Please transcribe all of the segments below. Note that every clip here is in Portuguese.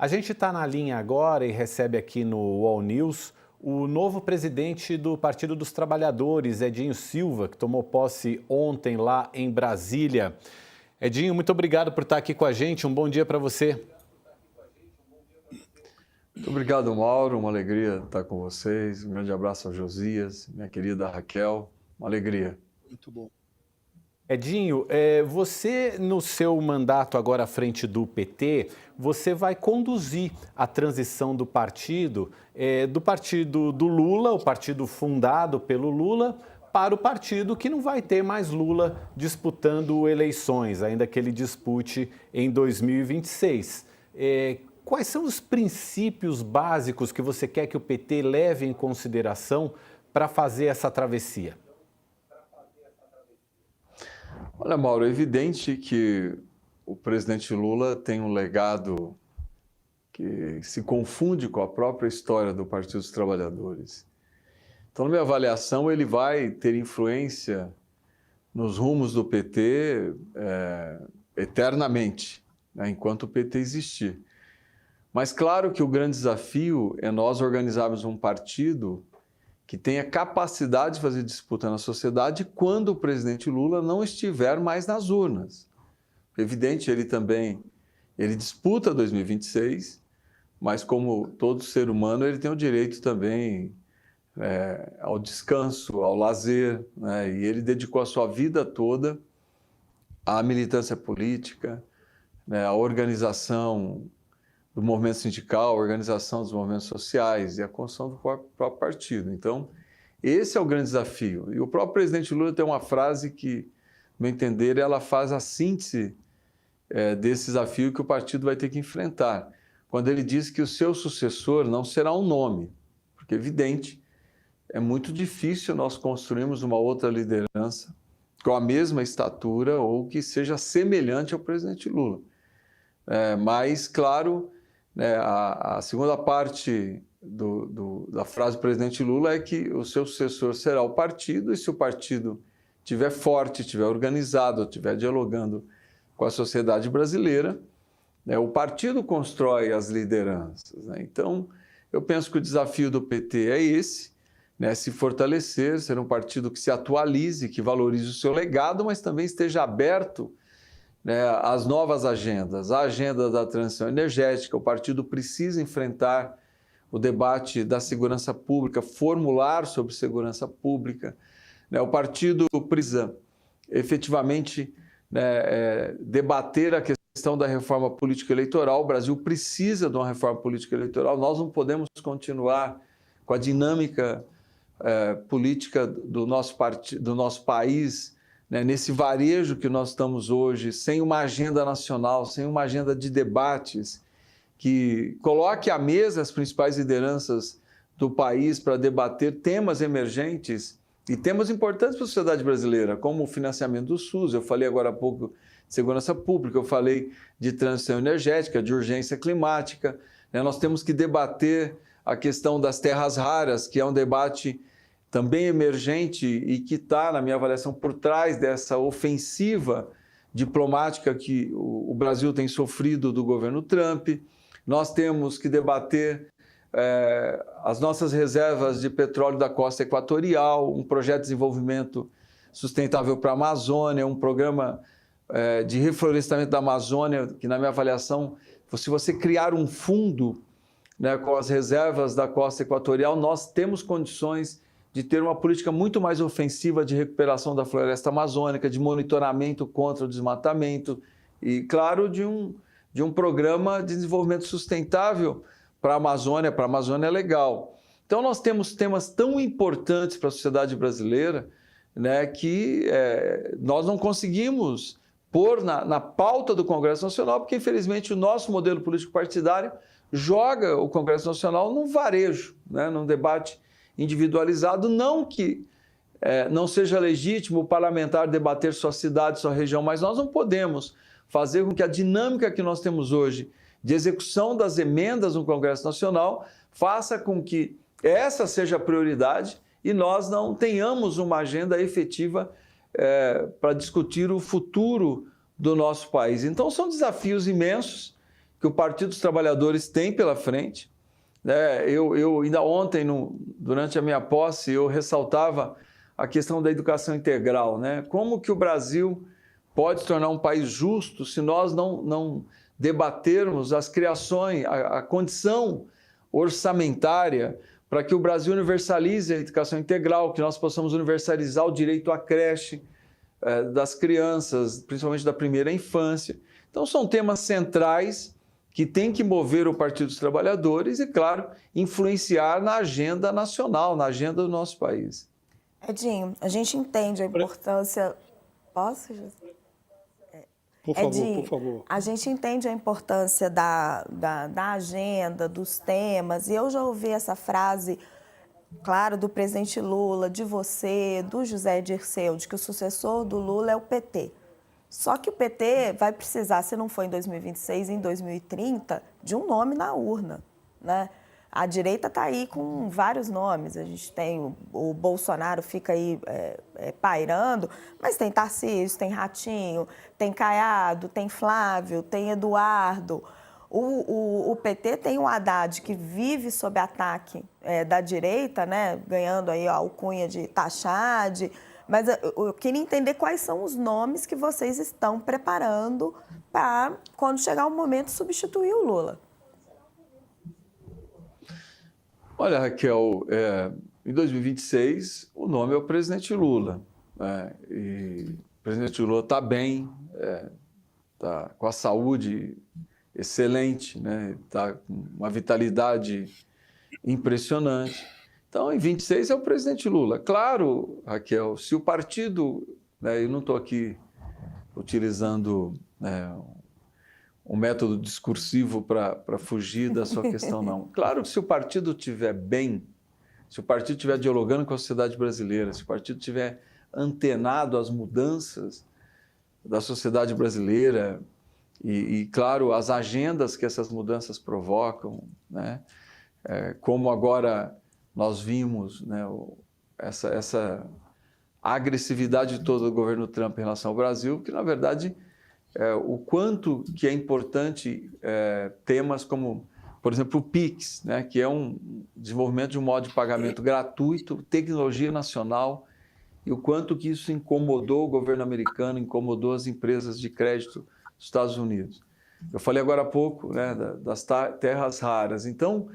A gente está na linha agora e recebe aqui no UOL News o novo presidente do Partido dos Trabalhadores, Edinho Silva, que tomou posse ontem lá em Brasília. Edinho, muito obrigado por estar aqui com a gente. Um bom dia para você. Muito obrigado, Mauro. Uma alegria estar com vocês. Um grande abraço ao Josias, minha querida Raquel. Uma alegria. Muito bom. Edinho, você no seu mandato agora à frente do PT, você vai conduzir a transição do partido do Lula, o partido fundado pelo Lula, para o partido que não vai ter mais Lula disputando eleições, ainda que ele dispute em 2026. Quais são os princípios básicos que você quer que o PT leve em consideração para fazer essa travessia? Olha, Mauro, é evidente que o presidente Lula tem um legado que se confunde com a própria história do Partido dos Trabalhadores. Então, na minha avaliação, ele vai ter influência nos rumos do PT eternamente, né, enquanto o PT existir. Mas claro que o grande desafio é nós organizarmos um partido que tenha capacidade de fazer disputa na sociedade quando o presidente Lula não estiver mais nas urnas. Evidente, ele disputa 2026, mas como todo ser humano, ele tem o direito também ao descanso, ao lazer, né? E ele dedicou a sua vida toda à militância política, né? À organização do movimento sindical, a organização dos movimentos sociais e a construção do próprio partido. Então, esse é o grande desafio. E o próprio presidente Lula tem uma frase que, no meu entender, ela faz a síntese desse desafio que o partido vai ter que enfrentar. Quando ele diz que o seu sucessor não será um nome, porque, evidente, é muito difícil nós construirmos uma outra liderança com a mesma estatura ou que seja semelhante ao presidente Lula. Mas, claro, a segunda parte da frase do presidente Lula é que o seu sucessor será o partido, e se o partido estiver forte, estiver organizado, estiver dialogando com a sociedade brasileira, o partido constrói as lideranças, né? Então, eu penso que o desafio do PT é esse, né? Se fortalecer, ser um partido que se atualize, que valorize o seu legado, mas também esteja aberto, né, as novas agendas, a agenda da transição energética. O partido precisa enfrentar o debate da segurança pública, formular sobre segurança pública, né? O partido precisa efetivamente, né, debater a questão da reforma política eleitoral. O Brasil precisa de uma reforma política eleitoral. Nós não podemos continuar com a dinâmica política do nosso país, né, nesse varejo que nós estamos hoje, sem uma agenda nacional, sem uma agenda de debates que coloque à mesa as principais lideranças do país para debater temas emergentes e temas importantes para a sociedade brasileira, como o financiamento do SUS. Eu falei agora há pouco de segurança pública, eu falei de transição energética, de urgência climática, né? Nós temos que debater a questão das terras raras, que é um debate também emergente e que está, na minha avaliação, por trás dessa ofensiva diplomática que o Brasil tem sofrido do governo Trump. Nós temos que debater as nossas reservas de petróleo da costa equatorial, um projeto de desenvolvimento sustentável para a Amazônia, um programa de reflorestamento da Amazônia, que, na minha avaliação, se você criar um fundo, né, com as reservas da costa equatorial, nós temos condições de ter uma política muito mais ofensiva de recuperação da floresta amazônica, de monitoramento contra o desmatamento e, claro, de um programa de desenvolvimento sustentável para a Amazônia legal. Então, nós temos temas tão importantes para a sociedade brasileira, né, que nós não conseguimos pôr na pauta do Congresso Nacional, porque, infelizmente, o nosso modelo político partidário joga o Congresso Nacional num varejo, né, num debate individualizado. Não que não seja legítimo o parlamentar debater sua cidade, sua região, mas nós não podemos fazer com que a dinâmica que nós temos hoje de execução das emendas no Congresso Nacional faça com que essa seja a prioridade e nós não tenhamos uma agenda efetiva para discutir o futuro do nosso país. Então, são desafios imensos que o Partido dos Trabalhadores tem pela frente. Eu ainda ontem, durante a minha posse, eu ressaltava a questão da educação integral, né? Como que o Brasil pode se tornar um país justo se nós não debatermos as criações, a condição orçamentária para que o Brasil universalize a educação integral, que nós possamos universalizar o direito à creche das crianças, principalmente da primeira infância. Então, são temas centrais que têm que mover o Partido dos Trabalhadores e, claro, influenciar na agenda nacional, na agenda do nosso país. Edinho, a gente entende a importância... Posso, José? Por favor, Edinho, por favor. a gente entende a importância da agenda, dos temas, e eu já ouvi essa frase, claro, do presidente Lula, de você, do José Dirceu, de que o sucessor do Lula é o PT. Só que o PT vai precisar, se não for em 2026, em 2030, de um nome na urna, né? A direita está aí com vários nomes. A gente tem o Bolsonaro, fica aí pairando, mas tem Tarcísio, tem Ratinho, tem Caiado, tem Flávio, tem Eduardo. O PT tem o Haddad, que vive sob ataque da direita, né? Ganhando aí a alcunha de Tachad. Mas eu queria entender quais são os nomes que vocês estão preparando para, quando chegar o momento, substituir o Lula. Olha, Raquel, em 2026 o nome é o presidente Lula. E o presidente Lula está bem, está com a saúde excelente, né? Está com uma vitalidade impressionante. Então, em 26 é o presidente Lula. Claro, Raquel, se o partido, eu não estou aqui utilizando um método discursivo para fugir da sua questão, não. Claro que se o partido estiver bem, se o partido estiver dialogando com a sociedade brasileira, se o partido estiver antenado às mudanças da sociedade brasileira e claro, as agendas que essas mudanças provocam, né? Como agora nós vimos, né, essa agressividade toda do governo Trump em relação ao Brasil, que na verdade o quanto que é importante temas como, por exemplo, o PIX, né, que é um desenvolvimento de um modo de pagamento gratuito, tecnologia nacional, e o quanto que isso incomodou o governo americano, incomodou as empresas de crédito dos Estados Unidos. Eu falei agora há pouco, né, das terras raras. Então,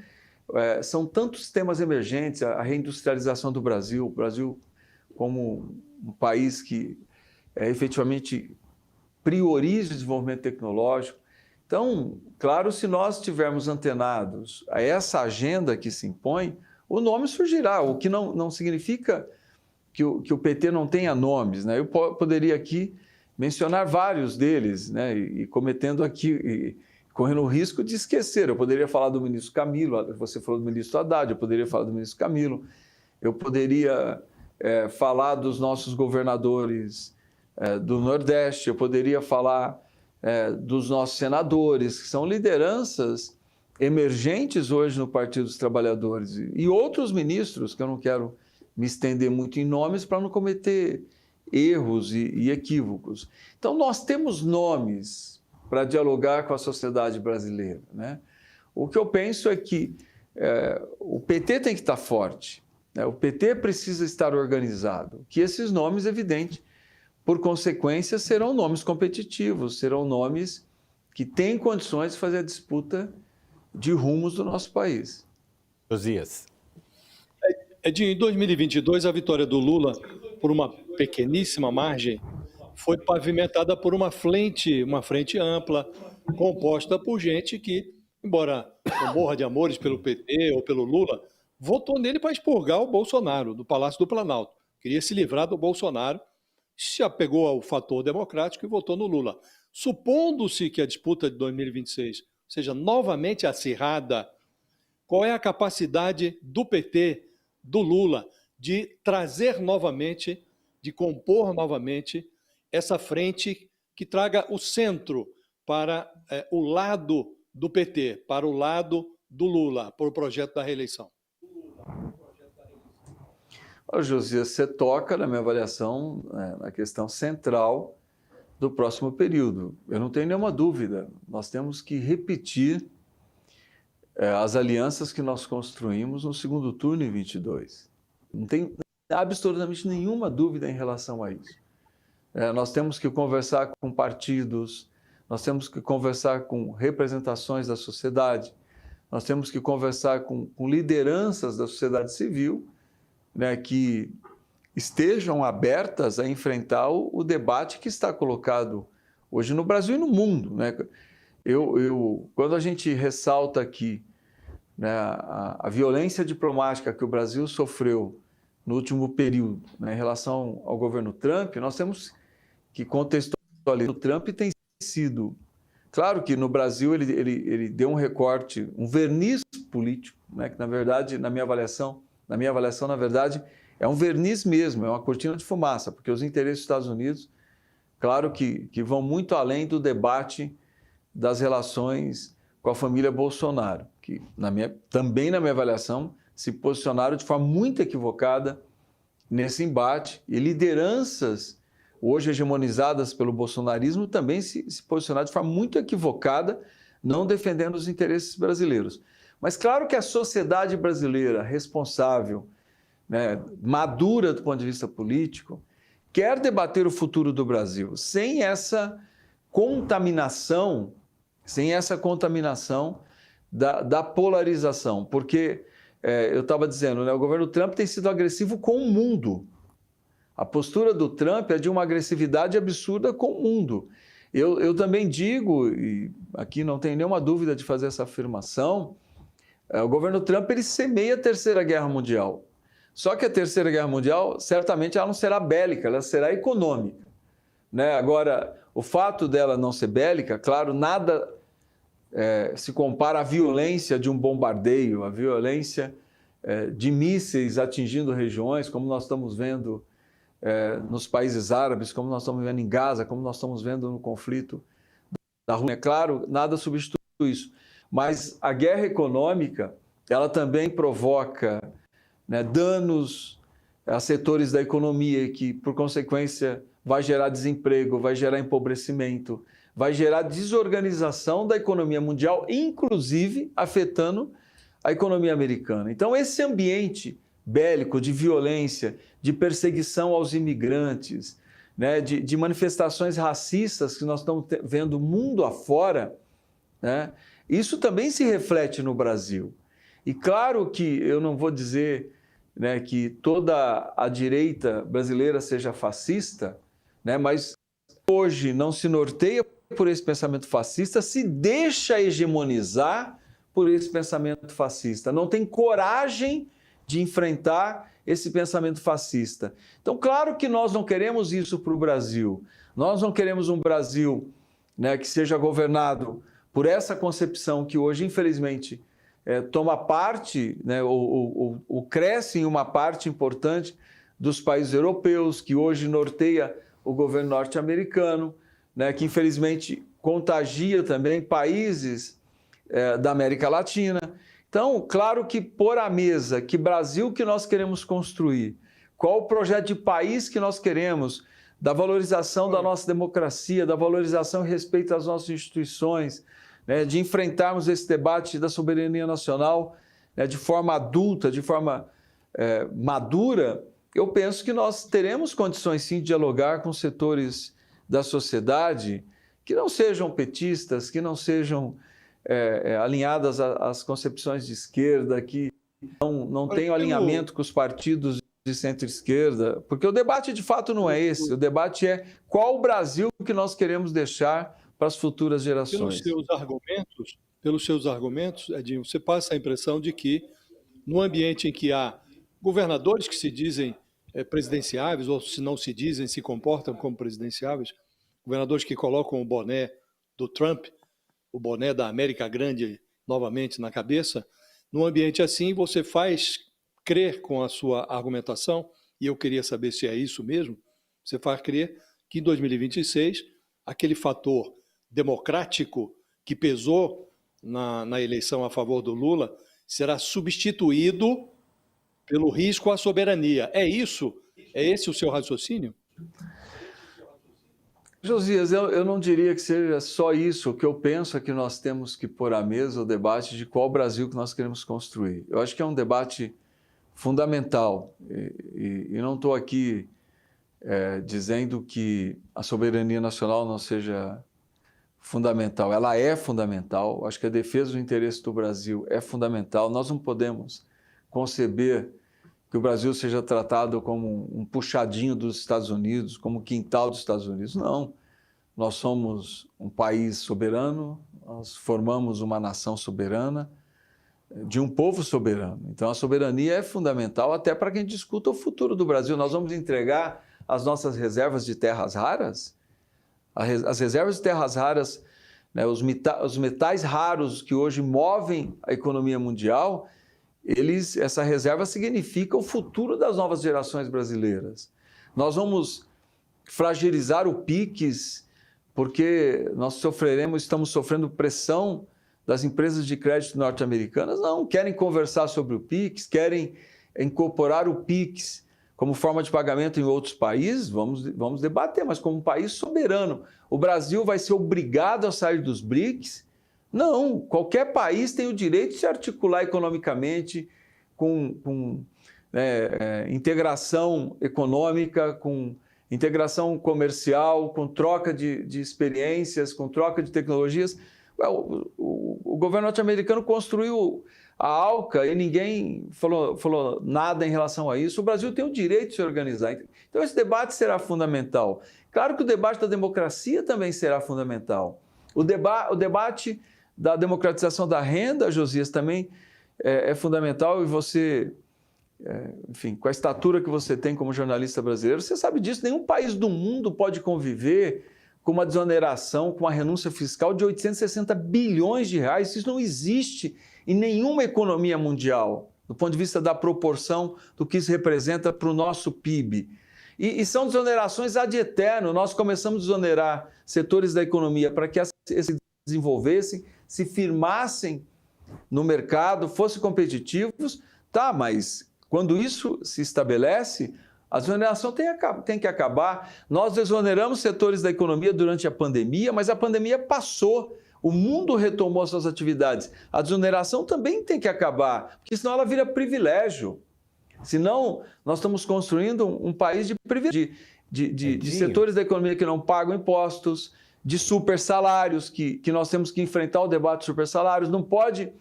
são tantos temas emergentes, a reindustrialização do Brasil, o Brasil como um país que efetivamente prioriza o desenvolvimento tecnológico. Então, claro, se nós estivermos antenados a essa agenda que se impõe, o nome surgirá, o que não significa que o PT não tenha nomes, né? Eu poderia aqui mencionar vários deles, né? E cometendo aqui, correndo o risco de esquecer. Eu poderia falar do ministro Camilo, você falou do ministro Haddad, eu poderia falar do ministro Camilo, eu poderia falar dos nossos governadores do Nordeste, eu poderia falar dos nossos senadores, que são lideranças emergentes hoje no Partido dos Trabalhadores, e outros ministros, que eu não quero me estender muito em nomes para não cometer erros e equívocos. Então, nós temos nomes para dialogar com a sociedade brasileira, né? O que eu penso é que o PT tem que estar forte, né? O PT precisa estar organizado, que esses nomes, evidente, por consequência, serão nomes competitivos, serão nomes que têm condições de fazer a disputa de rumos do nosso país. Josias. Edinho, em 2022, a vitória do Lula, por uma pequeníssima margem, foi pavimentada por uma frente ampla, composta por gente que, embora não morra de amores pelo PT ou pelo Lula, votou nele para expurgar o Bolsonaro do Palácio do Planalto. Queria se livrar do Bolsonaro, se apegou ao fator democrático e votou no Lula. Supondo-se que a disputa de 2026 seja novamente acirrada, qual é a capacidade do PT, do Lula, de trazer novamente, de compor novamente essa frente que traga o centro para o lado do PT, para o lado do Lula, para o projeto da reeleição? Josias, você toca, na minha avaliação, na questão central do próximo período. Eu não tenho nenhuma dúvida, nós temos que repetir as alianças que nós construímos no segundo turno em 22. Não tem absolutamente nenhuma dúvida em relação a isso. Nós temos que conversar com partidos, nós temos que conversar com representações da sociedade, nós temos que conversar com lideranças da sociedade civil, né, que estejam abertas a enfrentar o debate que está colocado hoje no Brasil e no mundo, né? Quando a gente ressalta aqui, né, a violência diplomática que o Brasil sofreu no último período, né, em relação ao governo Trump, nós temos que contextualizar. O Trump tem sido... Claro que no Brasil ele deu um recorte, um verniz político, né, que na verdade, na minha avaliação, na verdade, é um verniz mesmo, é uma cortina de fumaça, porque os interesses dos Estados Unidos, claro que vão muito além do debate das relações com a família Bolsonaro, que também na minha avaliação se posicionaram de forma muito equivocada nesse embate, e lideranças hoje hegemonizadas pelo bolsonarismo também se posicionaram de forma muito equivocada, não defendendo os interesses brasileiros. Mas claro que a sociedade brasileira responsável, né, madura do ponto de vista político, quer debater o futuro do Brasil sem essa contaminação da polarização. Porque, eu estava dizendo, né, o governo Trump tem sido agressivo com o mundo. A postura do Trump é de uma agressividade absurda com o mundo. Eu também digo, e aqui não tenho nenhuma dúvida de fazer essa afirmação, o governo Trump ele semeia a Terceira Guerra Mundial. Só que a Terceira Guerra Mundial, certamente, ela não será bélica, ela será econômica, né? Agora, o fato dela não ser bélica, claro, nada se compara à violência de um bombardeio, à violência de mísseis atingindo regiões, como nós estamos vendo nos países árabes, como nós estamos vendo em Gaza, como nós estamos vendo no conflito da Rússia. É claro, nada substitui isso. Mas a guerra econômica, ela também provoca, né, danos a setores da economia que, por consequência, vai gerar desemprego, vai gerar empobrecimento, vai gerar desorganização da economia mundial, inclusive afetando a economia americana. Então, esse ambiente bélico de violência, de perseguição aos imigrantes, né, de manifestações racistas que nós estamos vendo mundo afora, né, isso também se reflete no Brasil. E claro que eu não vou dizer, né, que toda a direita brasileira seja fascista, né, mas hoje não se norteia por esse pensamento fascista, se deixa hegemonizar por esse pensamento fascista, não tem coragem de enfrentar esse pensamento fascista. Então, claro que nós não queremos isso para o Brasil. Nós não queremos um Brasil, né, que seja governado por essa concepção que hoje, infelizmente, toma parte, né, ou cresce em uma parte importante dos países europeus, que hoje norteia o governo norte-americano, né, que infelizmente contagia também países da América Latina. Então, claro que pôr à mesa que Brasil que nós queremos construir, qual o projeto de país que nós queremos, da valorização da nossa democracia, da valorização e respeito às nossas instituições, né, de enfrentarmos esse debate da soberania nacional, né, de forma adulta, de forma madura, eu penso que nós teremos condições sim de dialogar com setores da sociedade que não sejam petistas, que não sejam alinhadas às concepções de esquerda, que não tenham alinhamento com os partidos de centro-esquerda, porque o debate de fato não é esse, o debate é qual o Brasil que nós queremos deixar para as futuras gerações. Pelos seus argumentos, Edinho, você passa a impressão de que no ambiente em que há governadores que se dizem presidenciáveis, ou se não se dizem, se comportam como presidenciáveis, governadores que colocam o boné do Trump, o boné da América Grande novamente na cabeça, num ambiente assim você faz crer com a sua argumentação, e eu queria saber se é isso mesmo, você faz crer que em 2026 aquele fator democrático que pesou na eleição a favor do Lula será substituído pelo risco à soberania. É isso? É esse o seu raciocínio? Josias, eu não diria que seja só isso. O que eu penso é que nós temos que pôr à mesa o debate de qual Brasil que nós queremos construir. Eu acho que é um debate fundamental e não estou aqui dizendo que a soberania nacional não seja fundamental. Ela é fundamental. Eu acho que a defesa do interesse do Brasil é fundamental. Nós não podemos conceber que o Brasil seja tratado como um puxadinho dos Estados Unidos, como quintal dos Estados Unidos. Não. Nós somos um país soberano, nós formamos uma nação soberana, de um povo soberano. Então, a soberania é fundamental até para quem discuta o futuro do Brasil. Nós vamos entregar as nossas reservas de terras raras? As reservas de terras raras, né, os metais raros que hoje movem a economia mundial, essa reserva significa o futuro das novas gerações brasileiras. Nós vamos fragilizar o PIX porque estamos sofrendo pressão das empresas de crédito norte-americanas? Não, querem conversar sobre o PIX, querem incorporar o PIX como forma de pagamento em outros países, vamos debater, mas como um país soberano. O Brasil vai ser obrigado a sair dos BRICS? Não, qualquer país tem o direito de se articular economicamente, com integração econômica, com integração comercial, com troca de experiências, com troca de tecnologias. O governo norte-americano construiu a ALCA e ninguém falou nada em relação a isso. O Brasil tem o direito de se organizar. Então, esse debate será fundamental. Claro que o debate da democracia também será fundamental. O debate da democratização da renda, Josias, também é fundamental e você, enfim, com a estatura que você tem como jornalista brasileiro, você sabe disso, nenhum país do mundo pode conviver com uma desoneração, com uma renúncia fiscal de 860 bilhões de reais. Isso não existe em nenhuma economia mundial, do ponto de vista da proporção do que isso representa para o nosso PIB. E são desonerações ad eterno. Nós começamos a desonerar setores da economia para que se desenvolvessem, se firmassem no mercado, fossem competitivos. Tá, mas quando isso se estabelece, a desoneração tem que acabar. Nós desoneramos setores da economia durante a pandemia, mas a pandemia passou. O mundo retomou suas atividades. A desoneração também tem que acabar, porque senão ela vira privilégio. Senão, nós estamos construindo um país de privilégio, de setores da economia que não pagam impostos, de super salários, que nós temos que enfrentar o debate de super salários. Não pode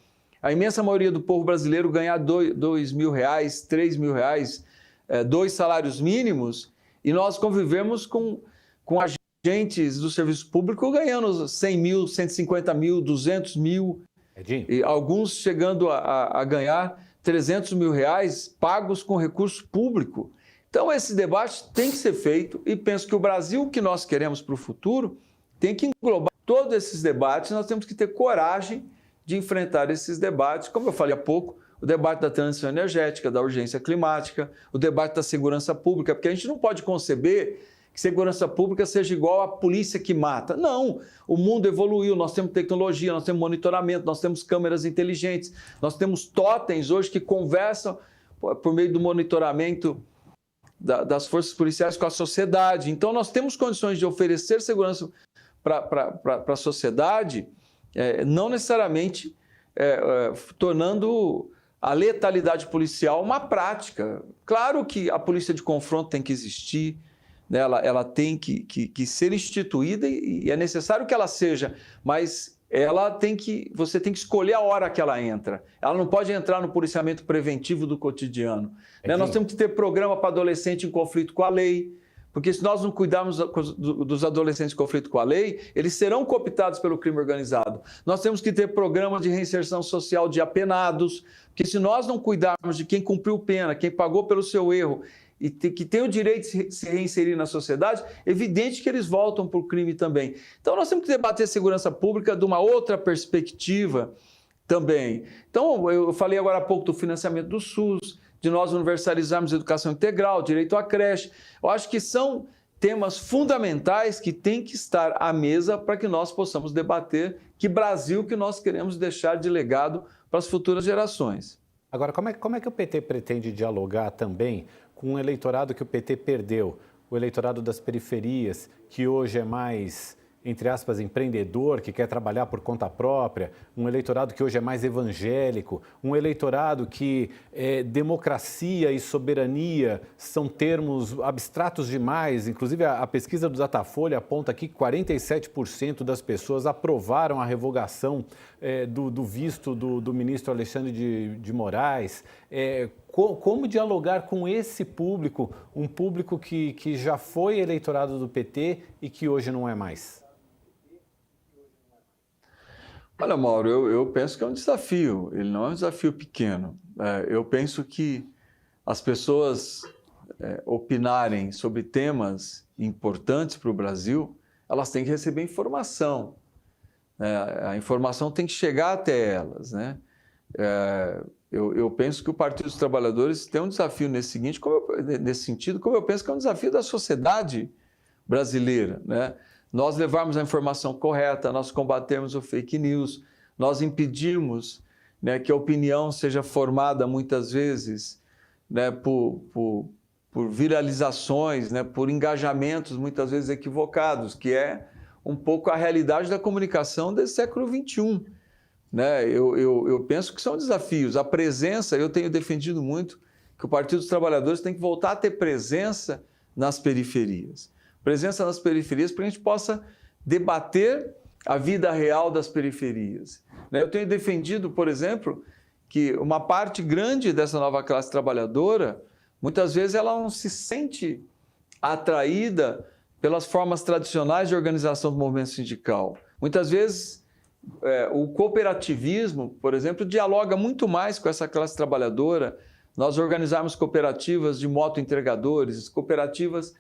a imensa maioria do povo brasileiro ganhar R$2.000, R$3.000, 2 salários mínimos, e nós convivemos com agentes do serviço público ganhando 100 mil, 150 mil, 200 mil, e alguns chegando a ganhar R$300 mil pagos com recurso público. Então, esse debate tem que ser feito e penso que o Brasil que nós queremos para o futuro tem que englobar todos esses debates. Nós temos que ter coragem de enfrentar esses debates, como eu falei há pouco, o debate da transição energética, da urgência climática, o debate da segurança pública, porque a gente não pode conceber que segurança pública seja igual à polícia que mata. Não, o mundo evoluiu, nós temos tecnologia, nós temos monitoramento, nós temos câmeras inteligentes, nós temos totens hoje que conversam por meio do monitoramento das forças policiais com a sociedade. Então, nós temos condições de oferecer segurança para a sociedade, não necessariamente tornando a letalidade policial uma prática. Claro que a polícia de confronto tem que existir, né? Ela tem que ser instituída e é necessário que ela seja, mas você tem que escolher a hora que ela entra. Ela não pode entrar no policiamento preventivo do cotidiano. Né? Nós temos que ter programa para adolescente em conflito com a lei, porque se nós não cuidarmos dos adolescentes em conflito com a lei, eles serão cooptados pelo crime organizado. Nós temos que ter programa de reinserção social de apenados, porque se nós não cuidarmos de quem cumpriu pena, quem pagou pelo seu erro e que tem o direito de se reinserir na sociedade, é evidente que eles voltam para o crime também. Então, nós temos que debater segurança pública de uma outra perspectiva também. Então, eu falei agora há pouco do financiamento do SUS, de nós universalizarmos a educação integral, direito à creche. Eu acho que são temas fundamentais que têm que estar à mesa para que nós possamos debater que Brasil que nós queremos deixar de legado para as futuras gerações. Agora, como é que o PT pretende dialogar também com um eleitorado que o PT perdeu? O o eleitorado das periferias, que hoje é mais, entre aspas, empreendedor, que quer trabalhar por conta própria, um eleitorado que hoje é mais evangélico, um eleitorado que democracia e soberania são termos abstratos demais. Inclusive, a pesquisa do Datafolha aponta aqui que 47% das pessoas aprovaram a revogação do visto do ministro Alexandre de Moraes. Como dialogar com esse público, um público que já foi eleitorado do PT e que hoje não é mais? Olha, Mauro, eu penso que é um desafio, ele não é um desafio pequeno. Eu penso que as pessoas opinarem sobre temas importantes para o Brasil, elas têm que receber informação. A informação tem que chegar até elas, né? Eu penso que o Partido dos Trabalhadores tem um desafio nesse sentido, como eu penso que é um desafio da sociedade brasileira, né? Nós levarmos a informação correta, nós combatermos o fake news, nós impedirmos, né, que a opinião seja formada muitas vezes, né, por viralizações, né, por engajamentos muitas vezes equivocados, que é um pouco a realidade da comunicação desse século XXI. Né? Eu penso que são desafios. A presença, eu tenho defendido muito que o Partido dos Trabalhadores tem que voltar a ter presença nas periferias. Presença nas periferias para que a gente possa debater a vida real das periferias. Eu tenho defendido, por exemplo, que uma parte grande dessa nova classe trabalhadora, muitas vezes ela não se sente atraída pelas formas tradicionais de organização do movimento sindical. Muitas vezes o cooperativismo, por exemplo, dialoga muito mais com essa classe trabalhadora. Nós organizarmos cooperativas de motoentregadores, cooperativas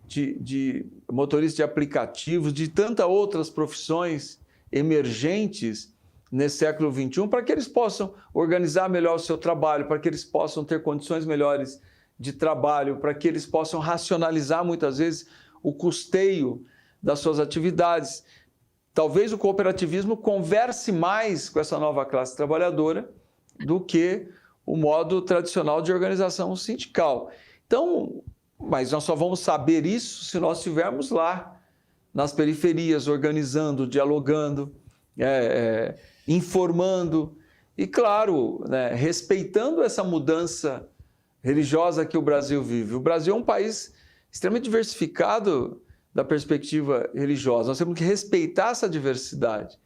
de motoristas de aplicativos, de tantas outras profissões emergentes nesse século XXI, para que eles possam organizar melhor o seu trabalho, para que eles possam ter condições melhores de trabalho, para que eles possam racionalizar muitas vezes o custeio das suas atividades. Talvez o cooperativismo converse mais com essa nova classe trabalhadora do que o modo tradicional de organização sindical. Então, mas nós só vamos saber isso se nós estivermos lá, nas periferias, organizando, dialogando, informando e, claro, né, respeitando essa mudança religiosa que o Brasil vive. O Brasil é um país extremamente diversificado da perspectiva religiosa. Nós temos que respeitar essa diversidade,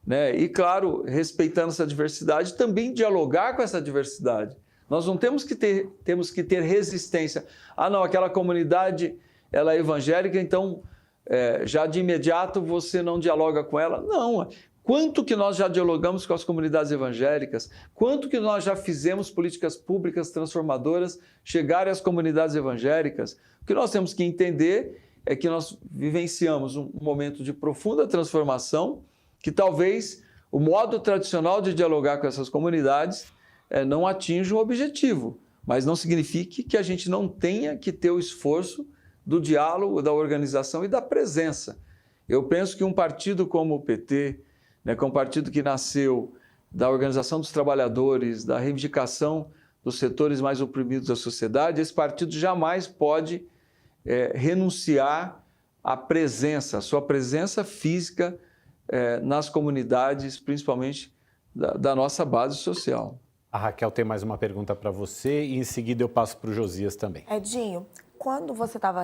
né? E, claro, respeitando essa diversidade, também dialogar com essa diversidade. Nós não temos que ter resistência. Ah, não, aquela comunidade ela é evangélica, então já de imediato você não dialoga com ela. Não, quanto que nós já dialogamos com as comunidades evangélicas? Quanto que nós já fizemos políticas públicas transformadoras chegarem às comunidades evangélicas? O que nós temos que entender é que nós vivenciamos um momento de profunda transformação, que talvez o modo tradicional de dialogar com essas comunidades não atinja o objetivo, mas não signifique que a gente não tenha que ter o esforço do diálogo, da organização e da presença. Eu penso que um partido como o PT, né, que é um partido que nasceu da organização dos trabalhadores, da reivindicação dos setores mais oprimidos da sociedade, esse partido jamais pode renunciar à presença, à sua presença física nas comunidades, principalmente da nossa base social. A Raquel tem mais uma pergunta para você e em seguida eu passo para o Josias também. Edinho, quando você estava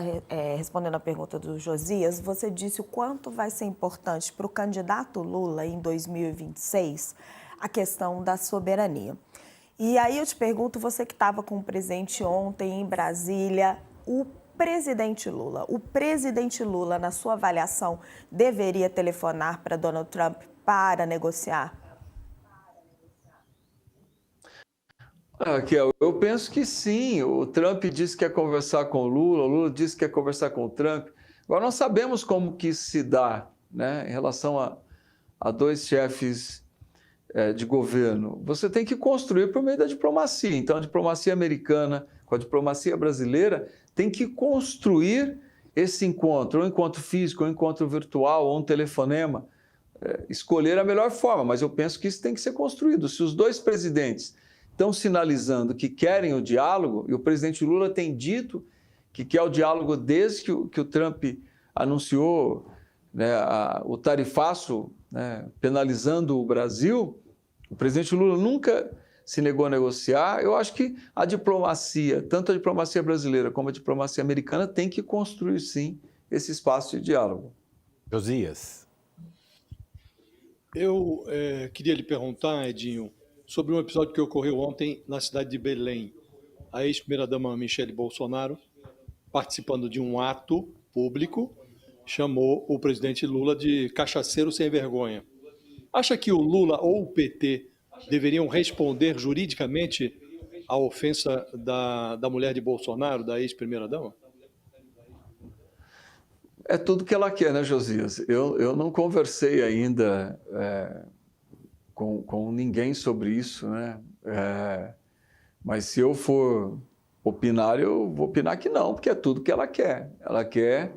respondendo a pergunta do Josias, você disse o quanto vai ser importante para o candidato Lula em 2026 a questão da soberania. E aí eu te pergunto, você que estava com o presidente ontem em Brasília, o presidente Lula, na sua avaliação, deveria telefonar para Donald Trump para negociar? Raquel, eu penso que sim. O Trump disse que quer conversar com o Lula disse que quer conversar com o Trump. Agora, nós sabemos como que isso se dá, né, em relação a dois chefes de governo. Você tem que construir por meio da diplomacia. Então, a diplomacia americana com a diplomacia brasileira tem que construir esse encontro, ou um encontro físico, ou um encontro virtual, ou um telefonema, escolher a melhor forma. Mas eu penso que isso tem que ser construído. Se os dois presidentes estão sinalizando que querem o diálogo, e o presidente Lula tem dito que quer o diálogo desde que o Trump anunciou, né, o tarifaço, né, penalizando o Brasil. O presidente Lula nunca se negou a negociar. Eu acho que a diplomacia, tanto a diplomacia brasileira como a diplomacia americana, tem que construir, sim, esse espaço de diálogo. Josias. Eu queria lhe perguntar, Edinho, sobre um episódio que ocorreu ontem na cidade de Belém. A ex-primeira-dama Michele Bolsonaro, participando de um ato público, chamou o presidente Lula de cachaceiro sem vergonha. Acha que o Lula ou o PT deveriam responder juridicamente à ofensa da mulher de Bolsonaro, da ex-primeira-dama? É tudo que ela quer, né, Josias? Eu não conversei ainda com ninguém sobre isso, né? Mas se eu for opinar, eu vou opinar que não, porque é tudo que ela quer. Ela quer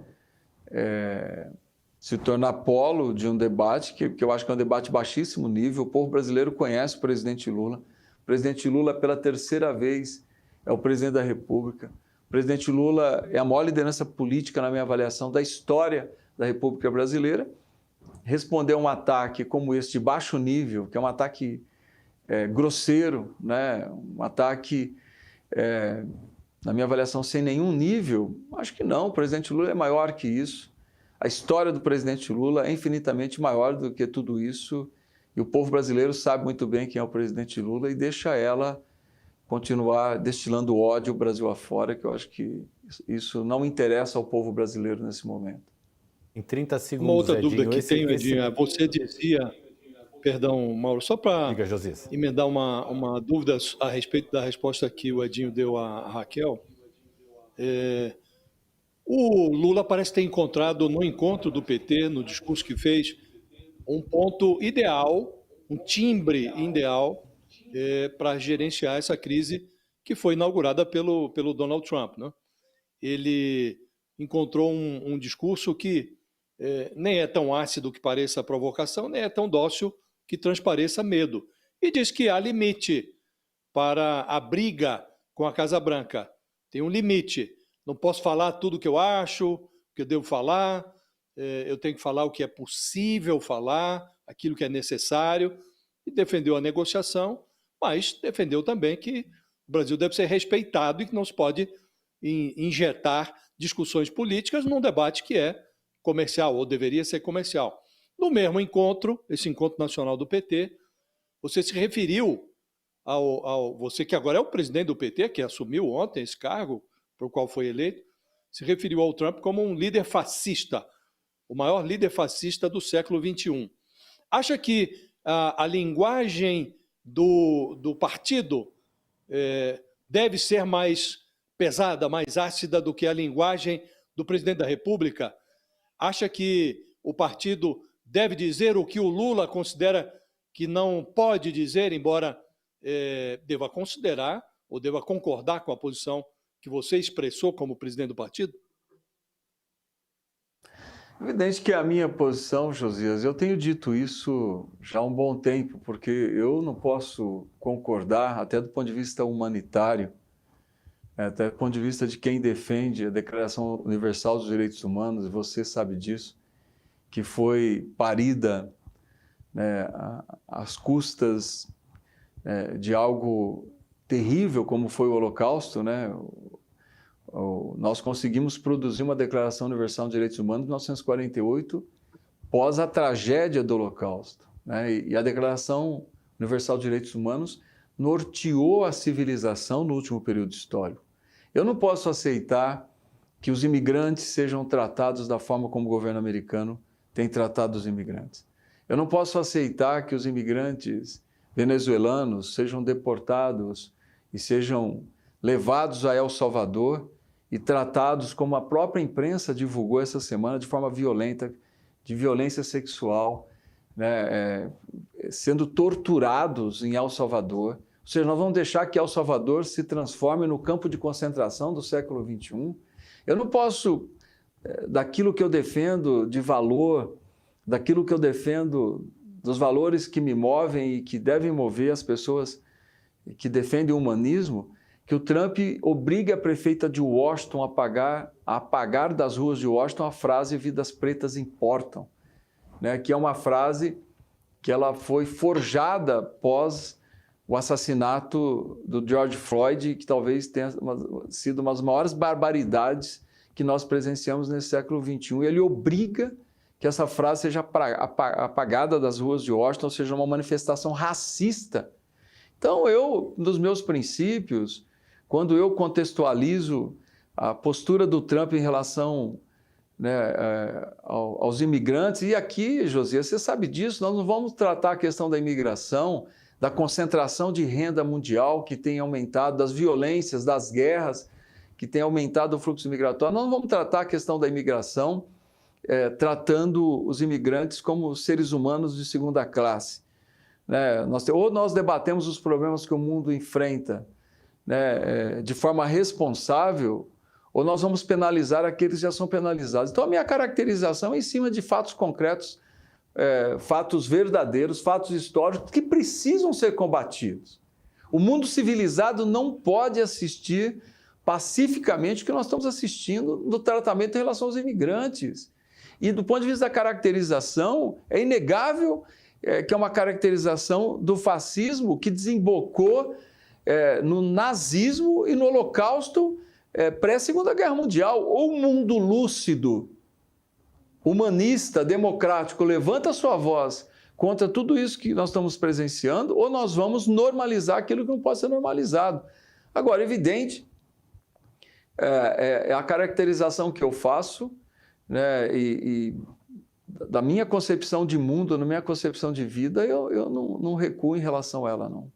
se tornar polo de um debate que eu acho que é um debate de baixíssimo nível. O povo brasileiro conhece o presidente Lula. O presidente Lula, pela terceira vez, é o presidente da República. O presidente Lula é a maior liderança política, na minha avaliação, da história da República Brasileira. Responder a um ataque como esse, de baixo nível, que é um ataque grosseiro, né? Um ataque, na minha avaliação, sem nenhum nível, acho que não. O presidente Lula é maior que isso. A história do presidente Lula é infinitamente maior do que tudo isso. E o povo brasileiro sabe muito bem quem é o presidente Lula e deixa ela continuar destilando ódio Brasil afora, que eu acho que isso não interessa ao povo brasileiro nesse momento. Em 30 segundos, Uma outra Edinho, dúvida que tenho, Edinho, você dizia, perdão, Mauro, só para emendar uma dúvida a respeito da resposta que o Edinho deu à Raquel. O Lula parece ter encontrado no encontro do PT, no discurso que fez, um ponto ideal, um timbre ideal para gerenciar essa crise que foi inaugurada pelo Donald Trump, né? Ele encontrou um discurso que nem é tão ácido que pareça provocação, nem é tão dócil que transpareça medo. E diz que há limite para a briga com a Casa Branca. Tem um limite. Não posso falar tudo o que eu acho, o que eu devo falar, eu tenho que falar o que é possível falar, aquilo que é necessário, e defendeu a negociação, mas defendeu também que o Brasil deve ser respeitado e que não se pode injetar discussões políticas num debate que é comercial, ou deveria ser comercial. No mesmo encontro, esse encontro nacional do PT, você se referiu você que agora é o presidente do PT, que assumiu ontem esse cargo, para o qual foi eleito, se referiu ao Trump como um líder fascista, o maior líder fascista do século XXI. Acha que a linguagem do partido deve ser mais pesada, mais ácida do que a linguagem do presidente da República? Acha que o partido deve dizer o que o Lula considera que não pode dizer, embora deva considerar ou deva concordar com a posição que você expressou como presidente do partido? Evidente que a minha posição, Josias, eu tenho dito isso já há um bom tempo, porque eu não posso concordar, até do ponto de vista humanitário, até do ponto de vista de quem defende a Declaração Universal dos Direitos Humanos, e você sabe disso, que foi parida, né, às custas de algo terrível como foi o Holocausto, né? Nós conseguimos produzir uma Declaração Universal dos Direitos Humanos em 1948, pós a tragédia do Holocausto, né? E a Declaração Universal dos Direitos Humanos norteou a civilização no último período histórico. Eu não posso aceitar que os imigrantes sejam tratados da forma como o governo americano tem tratado os imigrantes. Eu não posso aceitar que os imigrantes venezuelanos sejam deportados e sejam levados a El Salvador e tratados como a própria imprensa divulgou essa semana, de forma violenta, de violência sexual, né, sendo torturados em El Salvador. Ou seja, nós vamos deixar que El Salvador se transforme no campo de concentração do século XXI. Eu não posso, daquilo que eu defendo de valor, daquilo que eu defendo, dos valores que me movem e que devem mover as pessoas que defendem o humanismo, que o Trump obrigue a prefeita de Washington a apagar das ruas de Washington a frase "vidas pretas importam", né? Que é uma frase que ela foi forjada após o assassinato do George Floyd, que talvez tenha sido uma das maiores barbaridades que nós presenciamos nesse século XXI. E ele obriga que essa frase seja apagada das ruas de Washington, ou seja, uma manifestação racista. Então, nos meus princípios, quando eu contextualizo a postura do Trump em relação, né, aos imigrantes, e aqui, Josias, você sabe disso, nós não vamos tratar a questão da imigração, da concentração de renda mundial que tem aumentado, das violências, das guerras que tem aumentado o fluxo migratório. Nós não vamos tratar a questão da imigração tratando os imigrantes como seres humanos de segunda classe, né? Ou nós debatemos os problemas que o mundo enfrenta, né, de forma responsável, ou nós vamos penalizar aqueles que já são penalizados. Então, a minha caracterização é em cima de fatos concretos, fatos verdadeiros, fatos históricos que precisam ser combatidos. O mundo civilizado não pode assistir pacificamente o que nós estamos assistindo no tratamento em relação aos imigrantes. E do ponto de vista da caracterização, é inegável que é uma caracterização do fascismo que desembocou no nazismo e no Holocausto pré-Segunda Guerra Mundial. Ou o mundo lúcido, humanista, democrático, levanta a sua voz contra tudo isso que nós estamos presenciando, ou nós vamos normalizar aquilo que não pode ser normalizado. Agora, evidente, é a caracterização que eu faço, né, e da minha concepção de mundo, da minha concepção de vida, eu não recuo em relação a ela, não.